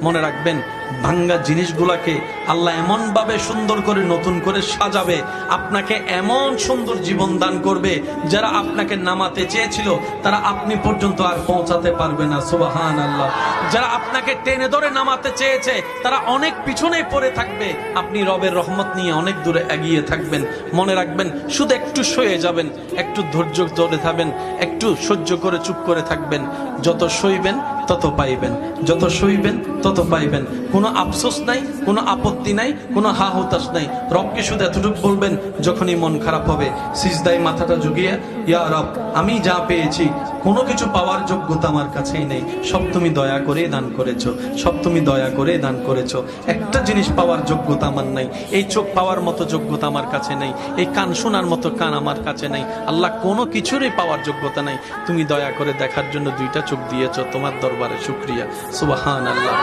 মনে রাখবেন, ভাঙ্গা জিনিসগুলাকে আল্লাহ এমন ভাবে সুন্দর করে নতুন করে সাজাবে, আপনাকে এমন সুন্দর জীবন দান করবে, যারা আপনাকে নামাতে চেয়েছিল তারা আপনি পর্যন্ত আর পৌঁছাতে পারবে না। সুবহানাল্লাহ। যারা আপনাকে টেনে ধরে নামাতে চেয়েছে তারা অনেক পিছনে পড়ে থাকবে, আপনি রবের রহমত নিয়ে অনেক দূরে এগিয়ে থাকবেন। মনে রাখবেন, শুধু একটু সয়ে যাবেন, একটু ধৈর্য ধরে থাকবেন, একটু সহ্য করে চুপ করে থাকবেন। যত সইবেন তত পাইবেন, যত সইবেন তত পাইবেন। কোনো আফসোস নাই, কোনো আপত্তি নাই, কোনো হা হুতাশ নাই। রবকে শুধু এতটুকু বলবেন, যখনই মন খারাপ হবে সিজদায় মাথাটা ঝুঁকিয়ে, ইয়া রব, আমি যা পেয়েছি কোনো কিছু পাওয়ার যোগ্যতা আমার কাছেই নেই, সব তুমি দয়া করে দান করেছো, সব তুমি দয়া করে দান করেছো। একটা জিনিস পাওয়ার যোগ্যতা আমার নাই, এই চোখ পাওয়ার মতো যোগ্যতা আমার কাছে নেই, এই কান শোনার মতো কান আমার কাছে নেই। আল্লাহ, কোনো কিছুরই পাওয়ার যোগ্যতা নাই, তুমি দয়া করে দেখার জন্য দুইটা চোখ দিয়েছো, তোমার দরবারে শুকরিয়া। সুবহানাল্লাহ।